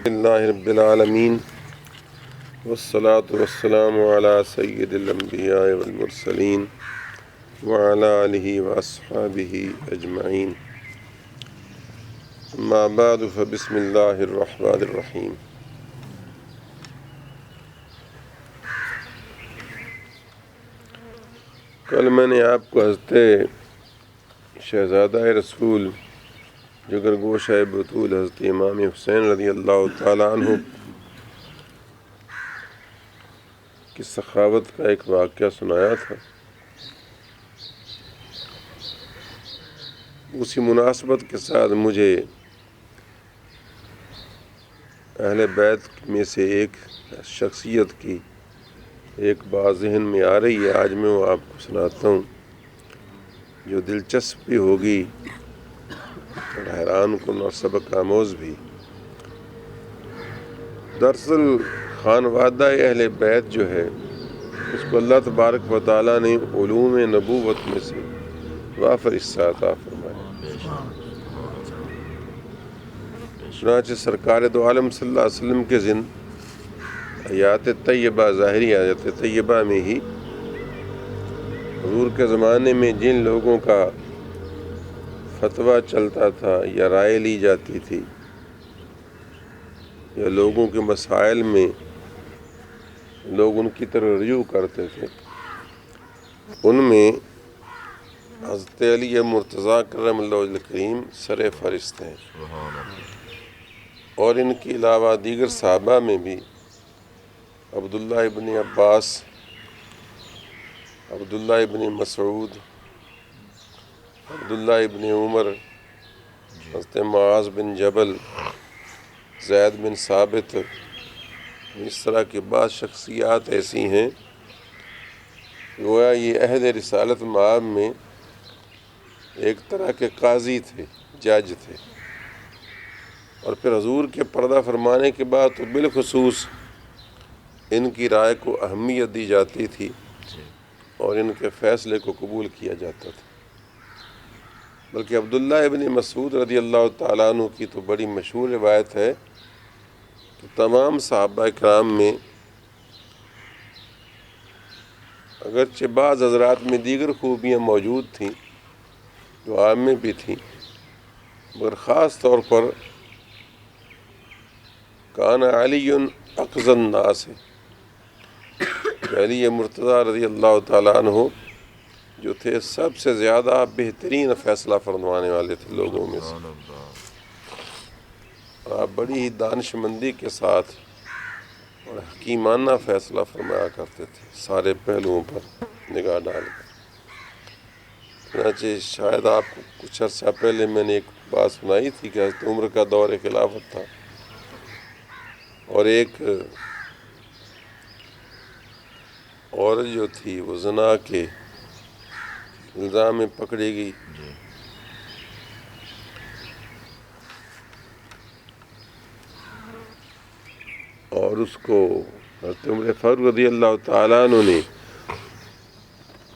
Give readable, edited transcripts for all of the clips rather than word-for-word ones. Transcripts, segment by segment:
اللہ رب العالمین والصلاة والسلام علی سید الانبیاء والمرسلین وعلی آلہ واصحابہ اجمعین اما بعد فبسم اللہ الرحمن الرحیم۔ کل میں نے آپ کو حضرت شہزادہ رسول جگر گوشہ بطول حضرت امام حسین رضی اللہ تعالیٰ عنہ کی سخاوت کا ایک واقعہ سنایا تھا۔ اسی مناسبت کے ساتھ مجھے اہل بیت میں سے ایک شخصیت کی ایک بات ذہن میں آ رہی ہے، آج میں وہ آپ کو سناتا ہوں جو دلچسپ بھی ہوگی اور حیران کن اور سبق آموز بھی۔ دراصل خانوادہ اہل بیت جو ہے اس کو اللہ تبارک و تعالیٰ نے علوم نبوت میں سے وافر حصہ عطا فرمایا۔ چنانچہ سرکار دو عالم صلی اللہ علیہ وسلم کے حیات طیبہ، ظاہری حیات طیبہ میں ہی حضور کے زمانے میں جن لوگوں کا فتویٰ چلتا تھا یا رائے لی جاتی تھی یا لوگوں کے مسائل میں لوگ ان کی طرف رجوع کرتے تھے، ان میں حضرت علی مرتضیٰ کرم اللہ وجہ الکریم سر فہرست ہیں، اور ان کے علاوہ دیگر صحابہ میں بھی عبداللہ ابن عباس، عبداللہ ابن مسعود، عبداللہ ابن عمر، حضرت معاذ بن جبل، زید بن ثابت، اس طرح کی بعض شخصیات ایسی ہیں گویا یہ عہد رسالت مآب میں ایک طرح کے قاضی تھے، جج تھے، اور پھر حضور کے پردہ فرمانے کے بعد تو بالخصوص ان کی رائے کو اہمیت دی جاتی تھی اور ان کے فیصلے کو قبول کیا جاتا تھا۔ بلکہ عبداللہ ابن مسعود رضی اللہ تعالیٰ عنہ کی تو بڑی مشہور روایت ہے کہ تمام صحابہ کرام میں اگرچہ بعض حضرات میں دیگر خوبیاں موجود تھیں جو عام میں بھی تھیں، مگر خاص طور پر کان علی اقضى الناس، علی مرتضیٰ رضی اللہ تعالیٰ عنہ جو تھے سب سے زیادہ بہترین فیصلہ فرمانے والے تھے لوگوں میں سے، اور آپ بڑی ہی دانش مندی کے ساتھ اور حکیمانہ فیصلہ فرمایا کرتے تھے، سارے پہلوؤں پر نگاہ ڈال کر۔ چنانچہ شاید آپ کو کچھ عرصہ پہلے میں نے ایک بات سنائی تھی کہ حضرت عمر کا دور خلافت تھا اور ایک عورت جو تھی وہ زنا کے الزام میں پکڑی گئی، اور اس کو حضرت عمر فاروق رضی اللہ تعالیٰ عنہ نے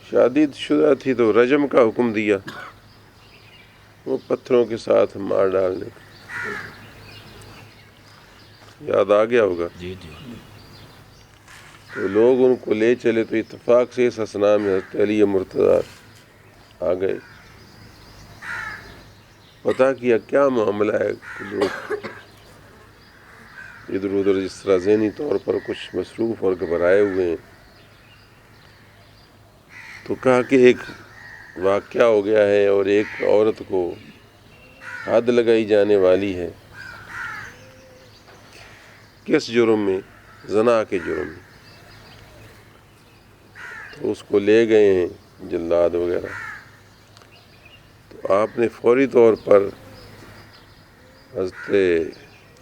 شادی شدہ تھی تو رجم کا حکم دیا، وہ پتھروں کے ساتھ مار ڈالنے کا، یاد آ گیا ہوگا۔ تو لوگ ان کو لے چلے تو اتفاق سے اس اثناء میں حضرت علی مرتضیٰ آ گئے، پتہ کیا کیا معاملہ ہے، لوگ ادھر ادھر جس طرح ذہنی طور پر کچھ مصروف اور گھبرائے ہوئے ہیں، تو کہا کہ ایک واقعہ ہو گیا ہے اور ایک عورت کو حد لگائی جانے والی ہے۔ کس جرم میں؟ زنا کے جرم میں۔ تو اس کو لے گئے ہیں جلاد وغیرہ، تو آپ نے فوری طور پر حضرت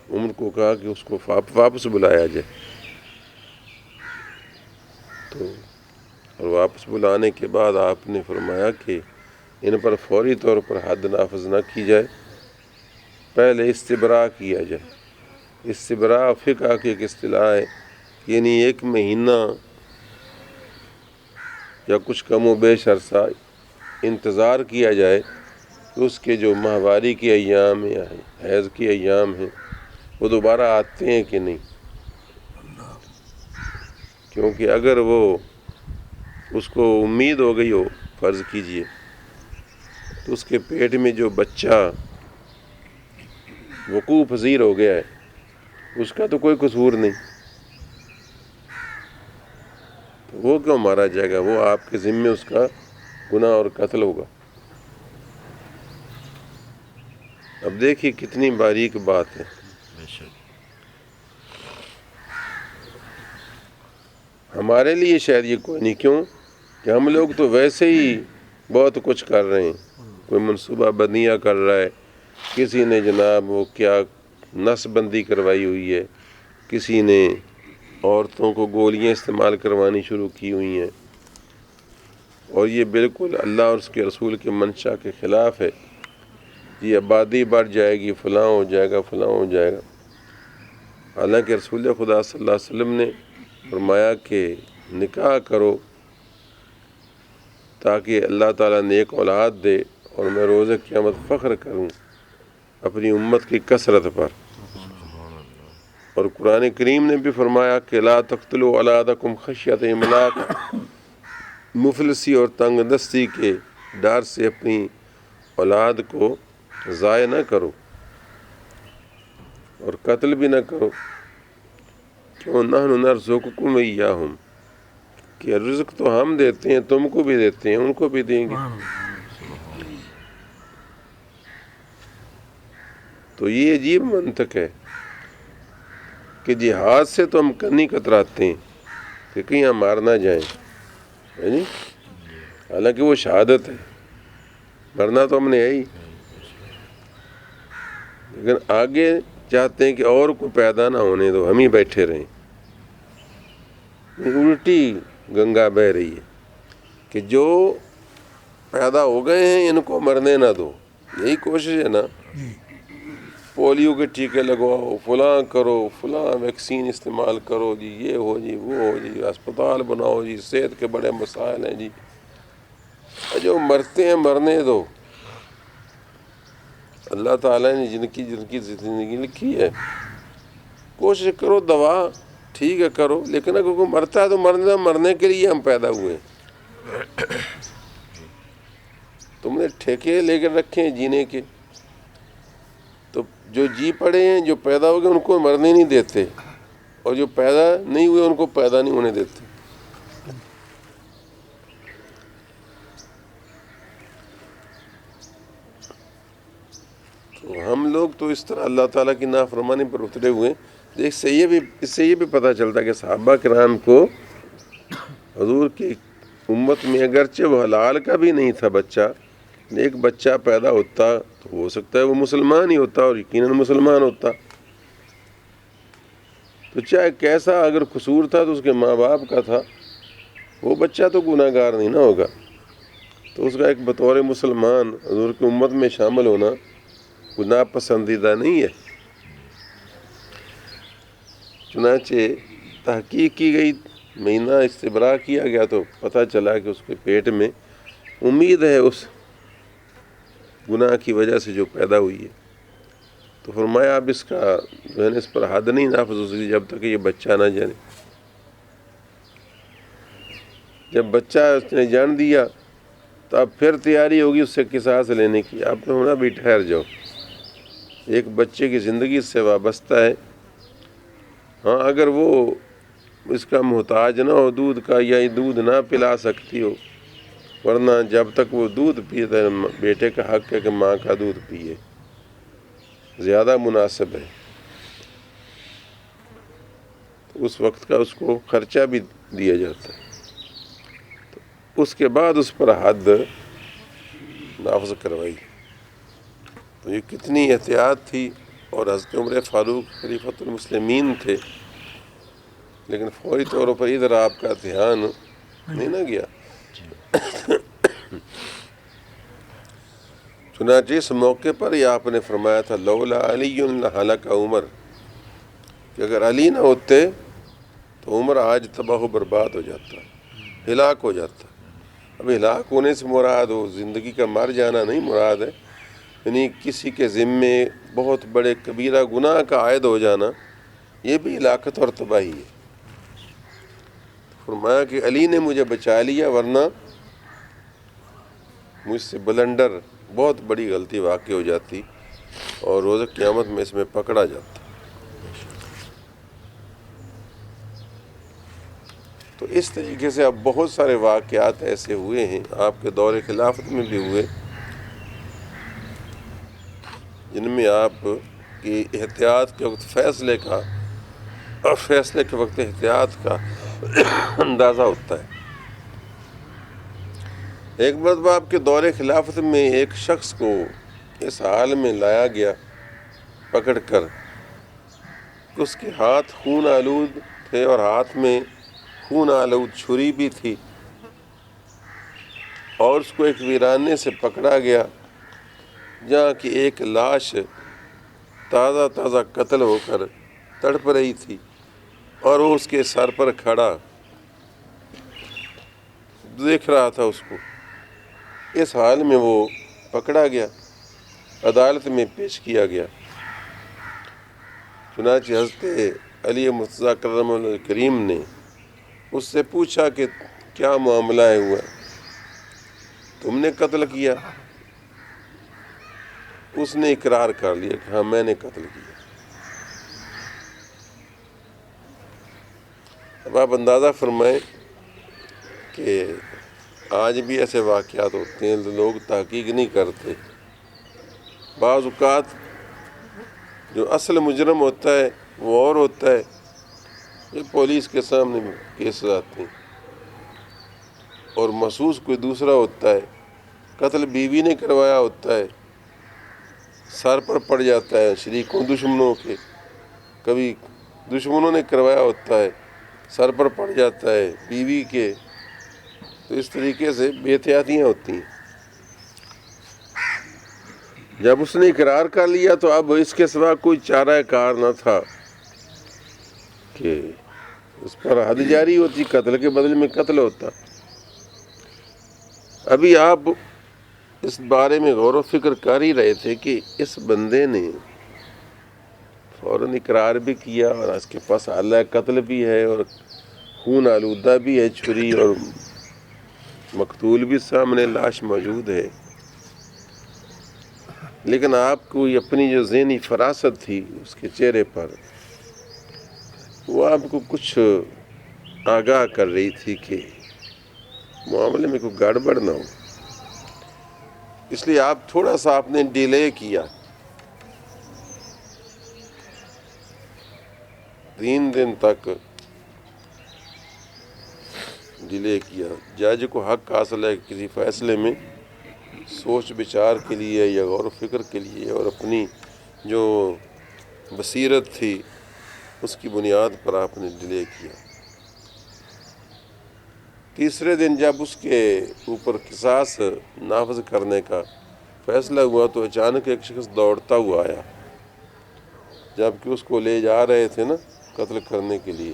عمر کو کہا کہ اس کو واپس بلایا جائے، تو اور واپس بلانے کے بعد آپ نے فرمایا کہ ان پر فوری طور پر حد نافذ نہ کی جائے، پہلے استبراء کیا جائے۔ استبراء فقہ کی ایک اصطلاح ہے، یعنی ایک مہینہ یا کچھ کم و بیش عرصہ انتظار کیا جائے کہ اس کے جو ماہواری کے ایام یا حیض کے ایام ہیں وہ دوبارہ آتے ہیں کہ نہیں. کیونکہ اگر وہ اس کو امید ہو گئی ہو، فرض کیجئے، تو اس کے پیٹ میں جو بچہ وقوع پذیر ہو گیا ہے اس کا تو کوئی قصور نہیں، تو وہ کیوں مارا جائے گا؟ وہ آپ کے ذمے اس کا گناہ اور قتل ہوگا. اب دیکھیے کتنی باریک بات ہے. ہمارے لیے شاید یہ کوئی نہیں، کیوں کہ ہم لوگ تو ویسے ہی بہت کچھ کر رہے ہیں. کوئی منصوبہ بندیاں کر رہا ہے، کسی نے جناب وہ کیا نس بندی کروائی ہوئی ہے، کسی نے عورتوں کو گولیاں استعمال کروانی شروع کی ہوئی ہیں، اور یہ بالکل اللہ اور اس کے رسول کے منشا کے خلاف ہے. یہ آبادی بڑھ جائے گی، فلاں ہو جائے گا، فلاں ہو جائے گا. حالانکہ رسول خدا صلی اللہ علیہ وسلم نے فرمایا کہ نکاح کرو تاکہ اللہ تعالیٰ نیک اولاد دے اور میں روز قیامت فخر کروں اپنی امت کی کثرت پر. اور قرآن کریم نے بھی فرمایا کہ لا تقتلوا اولادکم خشیۃ املاق، مفلسی اور تنگ دستی کے ڈر سے اپنی اولاد کو ضائع نہ کرو اور قتل بھی نہ کرو. کیوں؟ نحن نرزقکم وایاہم، کہ رزق تو ہم دیتے ہیں، تم کو بھی دیتے ہیں، ان کو بھی دیں گے. تو یہ عجیب منطق ہے کہ جہاد سے تو ہم کنی کتراتے ہیں کہ کہیں ہم مار نہ جائیں، جی حالانکہ وہ شہادت ہے، مرنا تو ہم نے ہے ہی، لیکن آگے چاہتے ہیں کہ اور کو پیدا نہ ہونے دو، ہم ہی بیٹھے رہیں. الٹی گنگا بہہ رہی ہے کہ جو پیدا ہو گئے ہیں ان کو مرنے نہ دو. یہی کوشش ہے نا. پولیو کے ٹیکے لگواؤ، فلاں کرو، فلاں ویکسین استعمال کرو، جی یہ ہو جی وہ ہو جی، اسپتال بناؤ جی، صحت کے بڑے مسائل ہیں جی. جو مرتے ہیں مرنے دو. اللہ تعالیٰ نے جن کی زندگی لکھی ہے کوشش کرو، دوا ٹھیک ہے کرو، لیکن اگر کوئی مرتا ہے تو مرنے کے لیے ہم پیدا ہوئے. تم نے ٹھیکے لے کر رکھے ہیں جینے کے، تو جو جی پڑے ہیں، جو پیدا ہو گئے ان کو مرنے نہیں دیتے، اور جو پیدا نہیں ہوئے ان کو پیدا نہیں ہونے دیتے. تو ہم لوگ تو اس طرح اللہ تعالیٰ کی نافرمانی پر اترے ہوئے. اس سے یہ بھی پتہ چلتا کہ صحابہ کرام کو حضور کی امت میں اگرچہ وہ حلال کا بھی نہیں تھا بچہ، ایک بچہ پیدا ہوتا تو ہو سکتا ہے وہ مسلمان ہی ہوتا اور یقیناً مسلمان ہوتا. تو چاہے کیسا اگر قصور تھا تو اس کے ماں باپ کا تھا، وہ بچہ تو گناہ گار نہیں نہ ہوگا. تو اس کا ایک بطور مسلمان حضور کی امت میں شامل ہونا گناہ پسندیدہ نہیں ہے. چنانچہ تحقیق کی گئی، مہینہ استبراء کیا گیا تو پتہ چلا کہ اس کے پیٹ میں امید ہے اس گناہ کی وجہ سے جو پیدا ہوئی ہے. تو فرمایا اب اس کا جو ہے اس پر حد نہیں نافذ ہو سکتی جب تک یہ بچہ نہ جانے. جب بچہ اس نے جان دیا تو اب پھر تیاری ہوگی اس سے قصاص لینے کی. اب تو ہونا بھی ٹھہر جاؤ، ایک بچے کی زندگی سے وابستہ ہے. ہاں اگر وہ اس کا محتاج نہ ہو دودھ کا، یا دودھ نہ پلا سکتی ہو، ورنہ جب تک وہ دودھ پیتا ہے بیٹے کا حق ہے کہ ماں کا دودھ پیے، زیادہ مناسب ہے. تو اس وقت کا اس کو خرچہ بھی دیا جاتا ہے. تو اس کے بعد اس پر حد نافذ کروائی. تو یہ کتنی احتیاط تھی. اور حضرت عمر فاروق خلیفۃ المسلمین تھے، لیکن فوری طور پر ادھر آپ کا دھیان نہیں نہ گیا. چنانچہ اس موقع پر یہ آپ نے فرمایا تھا لولا علی لہلک عمر، کہ اگر علی نہ ہوتے تو عمر آج تباہ و برباد ہو جاتا، ہلاک ہو جاتا. اب ہلاک ہونے سے مراد ہو زندگی کا مر جانا نہیں مراد ہے، یعنی کسی کے ذمے بہت بڑے کبیرہ گناہ کا عائد ہو جانا یہ بھی ہلاکت اور تباہی ہے۔ فرمایا کہ علی نے مجھے بچا لیا، ورنہ مجھ سے بلنڈر بہت بڑی غلطی واقع ہو جاتی اور روز قیامت میں اس میں پکڑا جاتا۔ تو اس طریقے سے اب بہت سارے واقعات ایسے ہوئے ہیں، آپ کے دور خلافت میں بھی ہوئے، جن میں آپ کی احتیاط کے وقت فیصلے کا اور فیصلے کے وقت احتیاط کا اندازہ ہوتا ہے۔ ایک مرتبہ آپ کے دور خلافت میں ایک شخص کو اس حال میں لایا گیا پکڑ کر کہ اس کے ہاتھ خون آلود تھے اور ہاتھ میں خون آلود چھری بھی تھی، اور اس کو ایک ویرانے سے پکڑا گیا جہاں کی ایک لاش تازہ تازہ قتل ہو کر تڑپ رہی تھی، اور وہ اس کے سر پر کھڑا دیکھ رہا تھا اس کو۔ اس حال میں وہ پکڑا گیا، عدالت میں پیش کیا گیا۔ چنانچہ حضرت علی مرتضیٰ کرم اللہ کریم نے اس سے پوچھا کہ کیا معاملہ ہوا، تم نے قتل کیا؟ اس نے اقرار کر لیا کہ ہاں میں نے قتل کیا۔ اب آپ اندازہ فرمائیں کہ آج بھی ایسے واقعات ہوتے ہیں، لوگ تحقیق نہیں کرتے۔ بعض اوقات جو اصل مجرم ہوتا ہے وہ اور ہوتا ہے، یہ پولیس کے سامنے بھی کیس آتے ہیں، اور محسوس کوئی دوسرا ہوتا ہے۔ قتل بیوی نے کروایا ہوتا ہے، سر پر پڑ جاتا ہے شریکوں دشمنوں کے، کبھی دشمنوں نے کروایا ہوتا ہے، سر پر پڑ جاتا ہے بیوی کے۔ تو اس طریقے سے بے احتیاطیاں ہوتی ہیں۔ جب اس نے اقرار کر لیا تو اب اس کے سوا کوئی چارہ کار نہ تھا کہ اس پر حد جاری ہوتی، قتل کے بدلے میں قتل ہوتا۔ ابھی آپ اس بارے میں غور و فکر کر ہی رہے تھے کہ اس بندے نے فوراً اقرار بھی کیا، اور اس کے پاس آلہ قتل بھی ہے، اور خون آلودہ بھی ہے چھری، اور مقتول بھی سامنے لاش موجود ہے، لیکن آپ کو اپنی جو ذہنی فراست تھی اس کے چہرے پر، وہ آپ کو کچھ آگاہ کر رہی تھی کہ معاملے میں کوئی گڑبڑ نہ ہو۔ اس لیے آپ تھوڑا سا آپ نے ڈیلے کیا، 3 دن تک ڈیلے کیا۔ جج کو حق حاصل ہے کسی فیصلے میں سوچ بچار کے لیے یا غور و فکر کے لیے، اور اپنی جو بصیرت تھی اس کی بنیاد پر آپ نے ڈیلے کیا۔ تیسرے دن جب اس کے اوپر قصاص نافذ کرنے کا فیصلہ ہوا تو اچانک ایک شخص دوڑتا ہوا آیا، جبکہ اس کو لے جا رہے تھے نا قتل کرنے کے لیے۔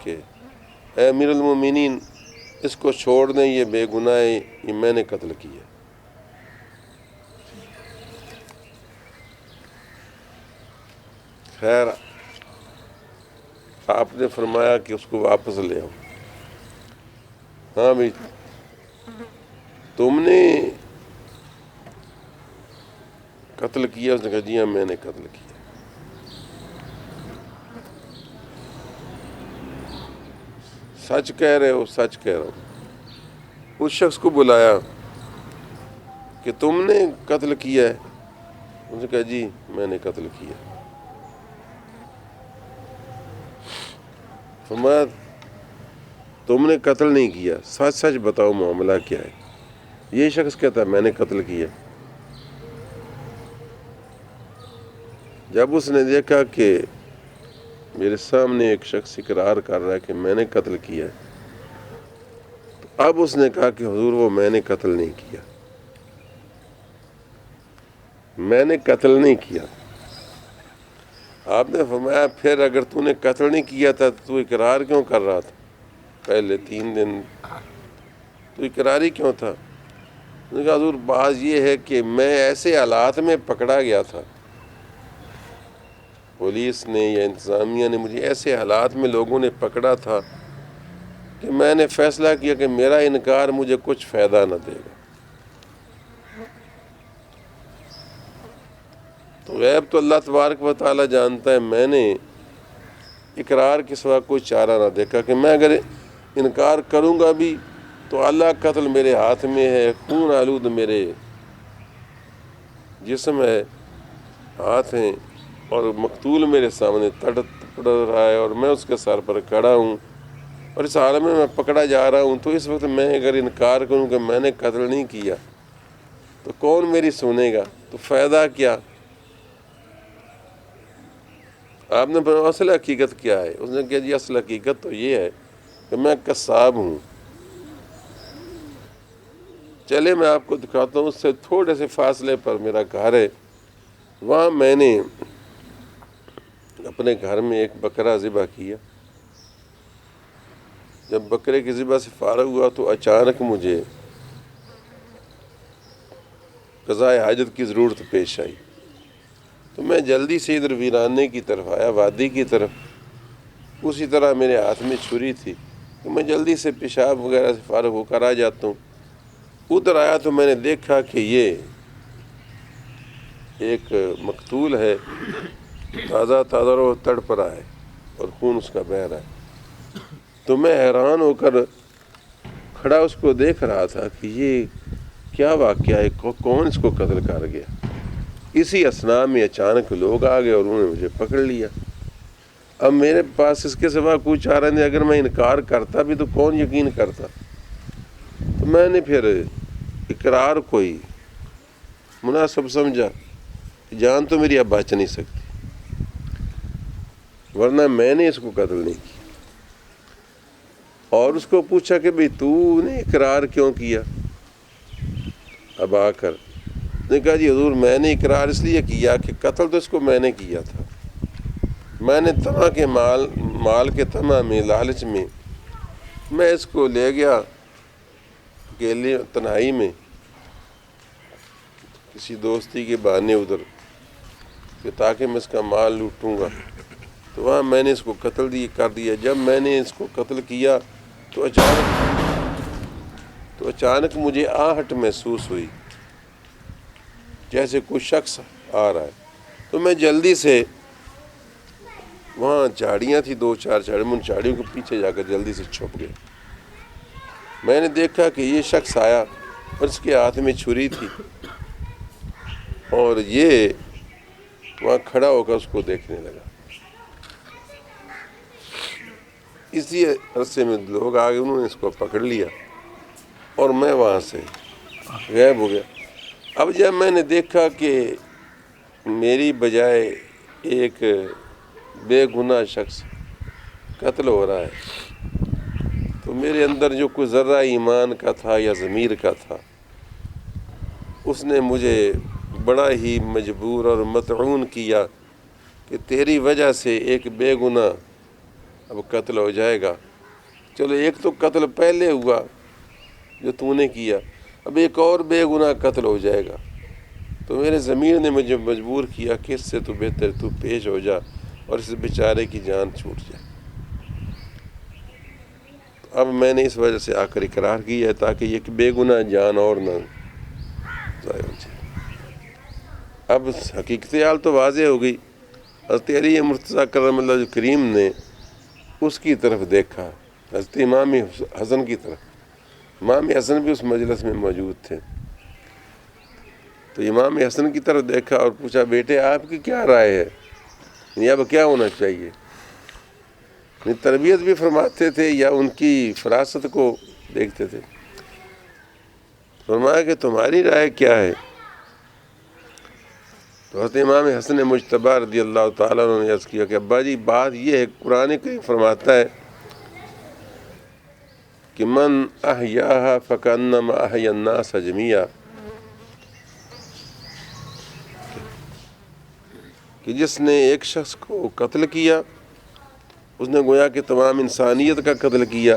کہ اے امیر المومنین، اس کو چھوڑ دیں، یہ بے گناہ ہے، یہ میں نے قتل کیا۔ خیر آپ نے فرمایا کہ اس کو واپس لے آؤ۔ ہاں بھائی تم نے قتل کیا؟ اس نے کہا جی ہاں میں نے قتل کیا۔ سچ کہہ رہے ہو؟ سچ کہہ رہا ہوں۔ اس شخص کو بلایا کہ تم نے قتل کیا ہے؟ اس نے کہا جی میں نے قتل کیا۔ فرمایا تم نے قتل نہیں کیا، سچ سچ بتاؤ معاملہ کیا ہے۔ یہ شخص کہتا ہے میں نے قتل کیا۔ جب اس نے دیکھا کہ میرے سامنے ایک شخص اقرار کر رہا ہے کہ میں نے قتل کیا، تو اب اس نے کہا کہ حضور وہ میں نے قتل نہیں کیا، میں نے قتل نہیں کیا۔ آپ نے فرمایا پھر اگر تو نے قتل نہیں کیا تھا تو اقرار کیوں کر رہا تھا؟ پہلے 3 دن تو اقرار ہی کیوں تھا؟ نے کہا حضور بات یہ ہے کہ میں ایسے حالات میں پکڑا گیا تھا، پولیس نے یا انتظامیہ نے مجھے ایسے حالات میں لوگوں نے پکڑا تھا کہ میں نے فیصلہ کیا کہ میرا انکار مجھے کچھ فائدہ نہ دے گا۔ تو غیب تو اللہ تبارک و تعالیٰ جانتا ہے، میں نے اقرار کے سوا کوئی چارہ نہ دیکھا کہ میں اگر انکار کروں گا بھی تو اللہ قتل میرے ہاتھ میں ہے، خون آلود میرے جسم ہے، ہاتھ ہیں، اور مقتول میرے سامنے تڑپ رہا ہے اور میں اس کے سر پر کھڑا ہوں اور اس حال میں پکڑا جا رہا ہوں۔ تو اس وقت میں اگر انکار کروں کہ میں نے قتل نہیں کیا تو کون میری سنے گا؟ تو فائدہ کیا؟ آپ نے فرمایا اصل حقیقت کیا ہے؟ اس نے کہا جی اصل حقیقت تو یہ ہے کہ میں قصاب ہوں۔ چلے میں آپ کو دکھاتا ہوں، اس سے تھوڑے سے فاصلے پر میرا گھر ہے، وہاں میں نے اپنے گھر میں ایک بکرا ذبح کیا۔ جب بکرے کی ذبح سے فارغ ہوا تو اچانک مجھے قضائے حاجت کی ضرورت پیش آئی، تو میں جلدی سے ادھر ویرانے کی طرف آیا، وادی کی طرف۔ اسی طرح میرے ہاتھ میں چھری تھی کہ میں جلدی سے پیشاب وغیرہ سے فارغ ہو کر آ جاتا ہوں۔ ادھر آیا تو میں نے دیکھا کہ یہ ایک مقتول ہے، تازہ وہ تڑپ رہا ہے اور خون اس کا بہہ رہا ہے۔ تو میں حیران ہو کر کھڑا اس کو دیکھ رہا تھا کہ یہ کیا واقعہ ہے، کون اس کو قتل کر گیا۔ اسی اثناء میں اچانک لوگ آ گئے اور انہوں نے مجھے پکڑ لیا۔ اب میرے پاس اس کے سوا کوئی چارہ نہیں، اگر میں انکار کرتا بھی تو کون یقین کرتا؟ تو میں نے پھر اقرار کوئی مناسب سمجھا، جان تو میری اب بچ نہیں سکتی، ورنہ میں نے اس کو قتل نہیں کیا۔ اور اس کو پوچھا کہ بھئی تو نے اقرار کیوں کیا؟ اب آ کر نے کہا جی حضور میں نے اقرار اس لیے کیا کہ قتل تو اس کو میں نے کیا تھا، میں نے طمع کے مال کے طمع میں، لالچ میں میں اس کو لے گیا اکیلے تنہائی میں کسی دوستی کے بہانے ادھر کہ تاکہ میں اس کا مال لوٹوں گا، تو وہاں میں نے اس کو قتل کر دیا۔ جب میں نے اس کو قتل کیا تو اچانک مجھے آہٹ محسوس ہوئی جیسے کوئی شخص آ رہا ہے، تو میں جلدی سے، وہاں جھاڑیاں تھی 2-4 جھاڑیاں، ان جھاڑیوں کے پیچھے جا کر جلدی سے چھپ گئے۔ میں نے دیکھا کہ یہ شخص آیا اور اس کے ہاتھ میں چھری تھی اور یہ وہاں کھڑا ہو کر اس کو دیکھنے لگا۔ اسی عرصے میں لوگ آگے، انہوں نے اس کو پکڑ لیا اور میں وہاں سے غائب ہو گیا۔ اب جب میں نے دیکھا کہ میری بجائے ایک بے گناہ شخص قتل ہو رہا ہے، تو میرے اندر جو کوئی ذرہ ایمان کا تھا یا ضمیر کا تھا، اس نے مجھے بڑا ہی مجبور اور مطعون کیا کہ تیری وجہ سے ایک بے گناہ اب قتل ہو جائے گا۔ چلو ایک تو قتل پہلے ہوا جو تو نے کیا، اب ایک اور بے گناہ قتل ہو جائے گا۔ تو میرے ضمیر نے مجھے مجبور کیا کہ اس سے تو بہتر تو پیش ہو جا اور اس بیچارے کی جان چھوٹ جائے۔ تو اب میں نے اس وجہ سے آ کر اقرار کیا ہے تاکہ یہ بے گناہ جان اور نہ ضائع ہو جائے۔ اب حقیقت حال تو واضح ہو گئی۔ حضرت علی مرتضیٰ کرم اللہ کریم نے اس کی طرف دیکھا، حضرت امام حسن کی طرف۔ امام حسن بھی اس مجلس میں موجود تھے، تو امام حسن کی طرف دیکھا اور پوچھا بیٹے آپ کی کیا رائے ہے، یعنی اب کیا ہونا چاہیے؟ تربیت بھی فرماتے تھے یا ان کی فراست کو دیکھتے تھے؟ فرمایا کہ تمہاری رائے کیا ہے؟ تو حضرت امام حسن مجتبی رضی اللہ تعالیٰ عنہ نے عرض کیا کہ ابا جی بات یہ ہے، قرآن کریم فرماتا ہے کہ من احیاہا فکانما احیا الناس جمیعا، کہ جس نے ایک شخص کو قتل کیا اس نے گویا کہ تمام انسانیت کا قتل کیا،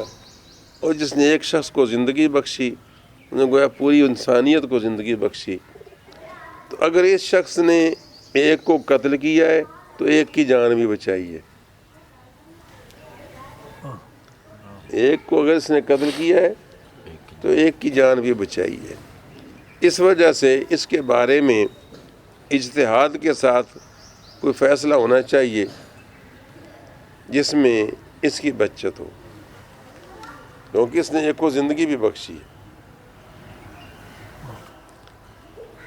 اور جس نے ایک شخص کو زندگی بخشی انہوں نے گویا پوری انسانیت کو زندگی بخشی. تو اگر اس شخص نے ایک کو قتل کیا ہے تو ایک کی جان بھی بچائی ہے. ایک کو اگر اس نے قتل کیا ہے تو ایک کی جان بھی بچائی ہے. اس وجہ سے اس کے بارے میں اجتہاد کے ساتھ کوئی فیصلہ ہونا چاہیے جس میں اس کی بچت ہو، کیونکہ اس نے ایک کو زندگی بھی بخشی ہے.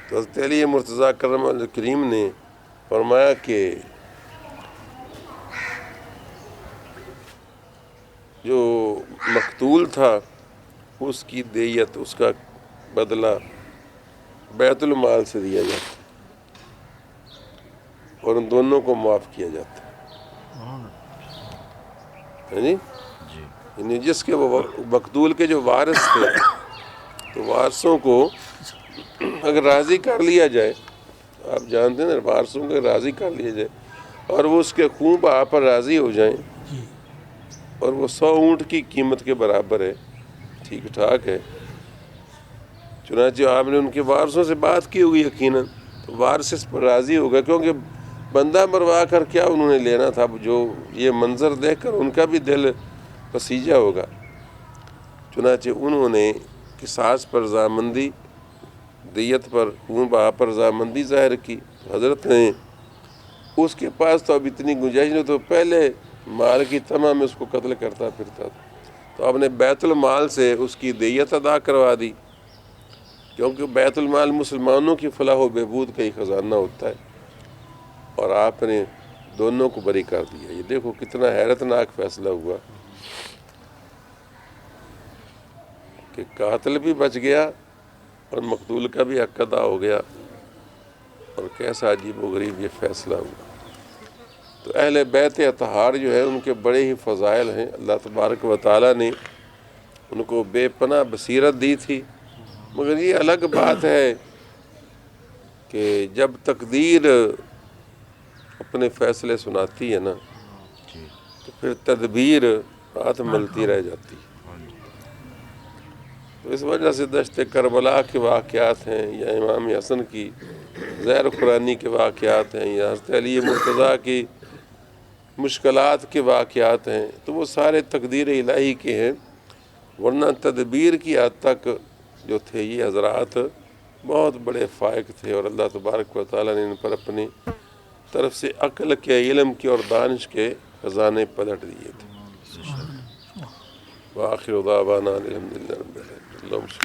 تو حضرت علی مرتضیٰ کرم اللہ کریم نے فرمایا کہ جو مقتول تھا اس کی دیت، اس کا بدلہ بیت المال سے دیا جاتا اور ان دونوں کو معاف کیا جاتا ہے جی. یعنی جس کے وہ مقتول کے جو وارث تھے تو وارثوں کو اگر راضی کر لیا جائے، آپ جانتے ہیں نا، وارثوں کو راضی کر لیا جائے اور وہ اس کے خون بہا پر راضی ہو جائیں اور وہ 100 اونٹ کی قیمت کے برابر ہے، ٹھیک ٹھاک ہے. چنانچہ آپ نے ان کے وارثوں سے بات کی ہوگی یقیناً، تو وارث اس پر راضی ہوگا، کیونکہ بندہ مروا کر کیا انہوں نے لینا تھا. جو یہ منظر دیکھ کر ان کا بھی دل پسیجا ہوگا. چنانچہ انہوں نے قصاص پر رضامندی، دیت پر، خون بہا پر رضامندی ظاہر کی. حضرت نے اس کے پاس تو اب اتنی گنجائش نہیں، تو پہلے مال کی طمع میں اس کو قتل کرتا پھرتا تھا، تو آپ نے بیت المال سے اس کی دیت ادا کروا دی، کیونکہ بیت المال مسلمانوں کی فلاح و بہبود کا ہی خزانہ ہوتا ہے، اور آپ نے دونوں کو بری کر دیا. یہ دیکھو کتنا حیرت ناک فیصلہ ہوا کہ قاتل بھی بچ گیا اور مقتول کا بھی حق ادا ہو گیا، اور کیسا عجیب و غریب یہ فیصلہ ہوا. تو اہل بیت اطہار جو ہے ان کے بڑے ہی فضائل ہیں. اللہ تبارک و تعالیٰ نے ان کو بے پناہ بصیرت دی تھی، مگر یہ الگ بات ہے کہ جب تقدیر اپنے فیصلے سناتی ہے نا تو پھر تدبیر ہاتھ ملتی رہ جاتی ہے. تو اس وجہ سے دشت کربلا کے واقعات ہیں، یا امام حسن کی زہر خورانی کے واقعات ہیں، یا حضرت علی مرتضیٰ کی مشکلات کے واقعات ہیں، تو وہ سارے تقدیر الہی کے ہیں. ورنہ تدبیر کی حد تک جو تھے یہ حضرات بہت بڑے فائق تھے، اور اللہ تبارک و تعالیٰ نے ان پر اپنی طرف سے عقل کے، علم کے اور دانش کے خزانے پلٹ دیے تھے. وآخر دعوانا الحمدللہ رب العالمین.